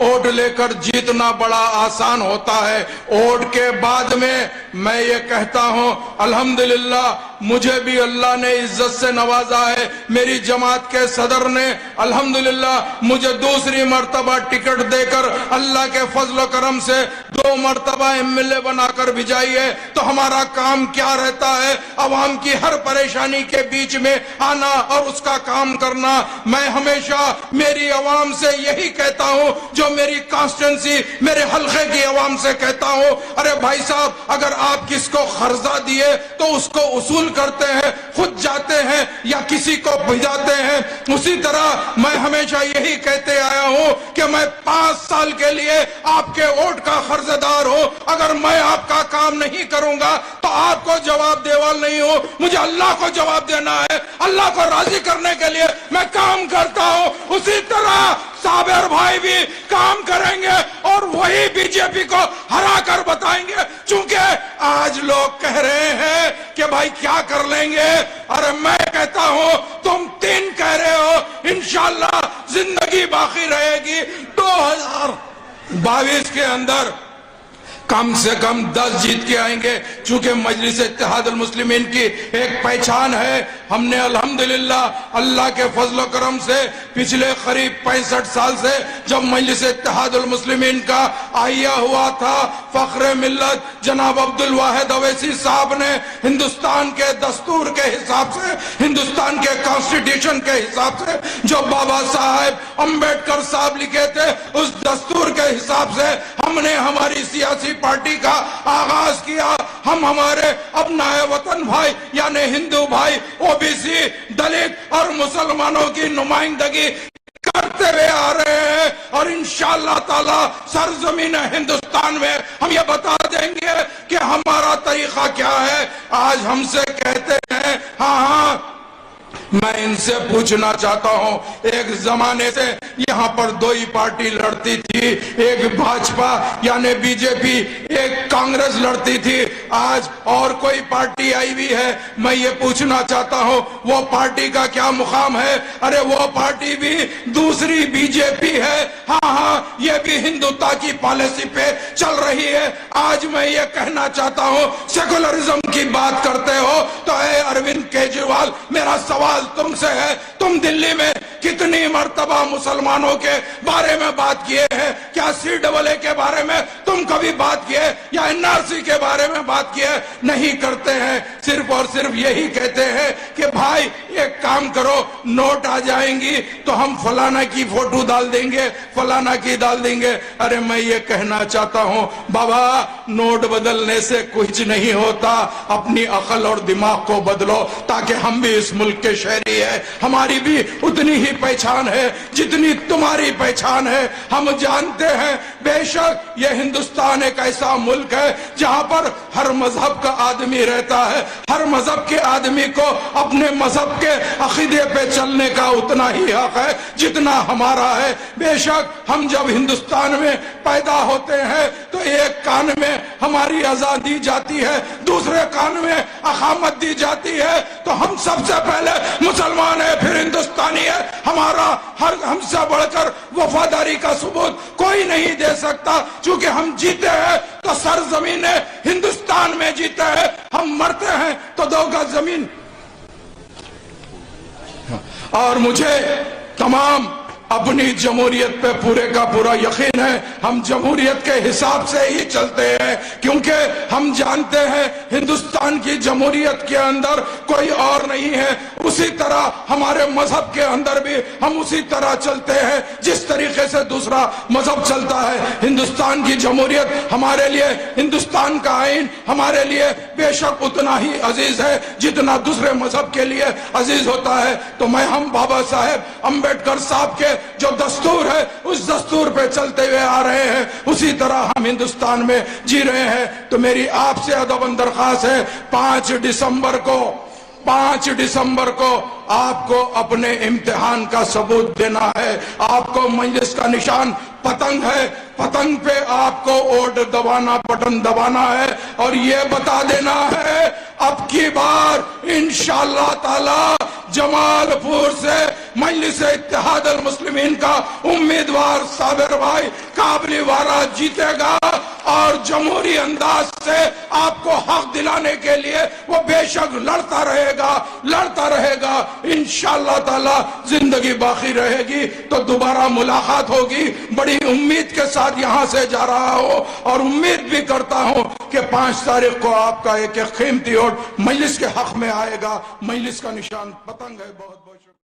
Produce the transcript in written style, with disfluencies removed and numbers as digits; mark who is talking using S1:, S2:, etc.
S1: Vote लेकर जीतना बड़ा आसान होता है। वोट के बाद में मैं ये कहता हूं, अल्हम्दुलिल्लाह मुझे भी अल्लाह ने इज्जत से नवाजा है। मेरी जमात के सदर ने अल्हम्दुलिल्लाह मुझे दूसरी मर्तबा टिकट देकर अल्लाह के फजल करम से 2 मर्तबा MLA बनाकर भिजाई है। तो हमारा काम क्या रहता है? अवाम की हर परेशानी के बीच में आना और उसका काम करना। मैं हमेशा मेरी अवाम से यही कहता हूं, जो मेरी कॉन्स्टिट्यूंसी मेरे हल्के की अवाम से कहता हूं, अरे भाई साहब, अगर आप किसको कर्जा दिए तो उसको उसूल करते हैं, खुद जाते हैं या किसी को भिजाते हैं। उसी तरह मैं हमेशा यही कहते आया हूं कि मैं 5 साल के लिए आपके वोट का कर्जदार हूं। अगर मैं आपका काम नहीं करूंगा तो आपको जवाब देवाल नहीं हूं, मुझे अल्लाह को जवाब देना है। अल्लाह को राजी करने के लिए मैं काम करता हूं। उसी तरह साबिर भाई भी काम करेंगे और वही बीजेपी को हरा कर बताएंगे। चूंकि आज लोग कह रहे हैं कि भाई क्या कर लेंगे, अरे मैं कहता हूं तुम 3 कह रहे हो, इंशाअल्लाह जिंदगी बाकी रहेगी। 2022 के अंदर कम से कम 10 जीत के आएंगे। चूंकि मजलिस इत्तेहादुल मुस्लिमीन की एक पहचान है, हमने अल्हम्दुलिल्लाह अल्लाह के फजल करम से पिछले करीब 65 साल से जब मजलिस इत्तेहादुल मुस्लिमीन का आइया हुआ था, फख्र मिल्लत जनाब अब्दुल वाहिद अवैसी साहब ने हिंदुस्तान के दस्तूर के हिसाब से, हिंदुस्तान के कॉन्स्टिट्यूशन के हिसाब से जो बाबा साहेब अम्बेडकर साहब लिखे थे, उस दस्तूर के हिसाब से हमने हमारी सियासी पार्टी का आगाज किया। हम हमारे अपनाए वतन भाई यानी हिंदू भाई, ओबीसी, दलित और मुसलमानों की नुमाइंदगी करते हुए आ रहे हैं और इंशाअल्लाह ताला सरजमीन हिंदुस्तान में हम ये बता देंगे कि हमारा तरीका क्या है। आज हमसे कहते हैं, हाँ मैं इनसे पूछना चाहता हूं, एक जमाने से यहां पर 2 ही पार्टी लड़ती थी, एक भाजपा यानी बीजेपी, एक कांग्रेस लड़ती थी। आज और कोई पार्टी आई हुई है। मैं ये पूछना चाहता हूं वो पार्टी का क्या मुकाम है? अरे वो पार्टी भी दूसरी बीजेपी है। हाँ, ये भी हिंदुत्व की पॉलिसी पे चल रही है। आज मैं ये कहना चाहता हूं, सेकुलरिज्म की बात करते हो तो ए अरविंद केजरीवाल, मेरा सवाल तुमसे है, तुम दिल्ली में कितनी मर्तबा मुसलमानों के बारे में बात किए हैं? क्या CAA के बारे में तुम कभी बात किए या NRC के बारे में बात किए? नहीं करते हैं। सिर्फ और सिर्फ यही कहते हैं कि भाई एक काम करो, नोट आ जाएंगी तो हम फलाना की फोटो डाल देंगे, फलाना की डाल देंगे। अरे मैं ये कहना चाहता हूं बाबा, नोट बदलने से कुछ नहीं होता। अपनी अकल और दिमाग को बदलो ताकि हम भी इस मुल्क के शहरी है, हमारी भी उतनी ही पहचान है जितनी तुम्हारी पहचान है। हम जानते हैं बेशक ये हिंदुस्तान एक ऐसा मुल्क है जहां पर हर मजहब का आदमी रहता है। हर मजहब के आदमी को अपने मजहब के अकीदे पे चलने का उतना ही हक है जितना हमारा है। बेशक हम जब हिंदुस्तान में पैदा होते हैं तो एक कान में हमारी आजादी दी जाती है, दूसरे कान में अकामत दी जाती है। तो हम सबसे पहले मुसलमान है, फिर हिंदुस्तानी है। हमारा हर हमसे बढ़कर वफादारी का सबूत कोई नहीं दे सकता। चूंकि हम जीते हैं तो सरजमीन हिंदुस्तान में जीते हैं, हम मरते हैं तो 2 गज जमीन। और मुझे तमाम अपनी जमहूरियत पे पूरे का पूरा यकीन है। हम जमहूरियत के हिसाब से ही चलते हैं क्योंकि हम जानते हैं हिंदुस्तान की जमहूरियत के अंदर कोई और नहीं है। उसी तरह हमारे मजहब के अंदर भी हम उसी तरह चलते हैं जिस तरीके से दूसरा मजहब चलता है। हिंदुस्तान की जमहूरियत हमारे लिए, हिंदुस्तान का आईन हमारे लिए बेशक उतना ही अजीज है जितना दूसरे मजहब के लिए अजीज होता है। तो मैं हम बाबा साहेब अम्बेडकर साहब के जो दस्तूर है उस दस्तूर पे चलते हुए आ रहे हैं, उसी तरह हम हिंदुस्तान में जी रहे हैं। तो मेरी आपसे अदबन दरख्वास्त है, 5 दिसंबर को आपको अपने इम्तिहान का सबूत देना है। आपको मजलिस का निशान पतंग है, पतंग पे आपको वोट दबाना, बटन दबाना है और ये बता देना है अब की बार इंशाअल्लाह ताला जमालपुर से मजलिस इत्तेहादुल मुस्लिमीन का उम्मीदवार साबिर भाई काबली वाला जीतेगा और जमहूरी अंदाज से आपको हक दिलाने के लिए वो बेशक लड़ता रहेगा इंशाअल्लाह ताला जिंदगी बाकी रहेगी तो दोबारा मुलाकात होगी। बड़ी उम्मीद के साथ यहाँ से जा रहा हूँ और उम्मीद भी करता हूँ कि 5 तारीख को आपका एक कीमती वोट मजलिस के हक में आएगा। मजलिस का निशान पतंग है। बहुत बहुत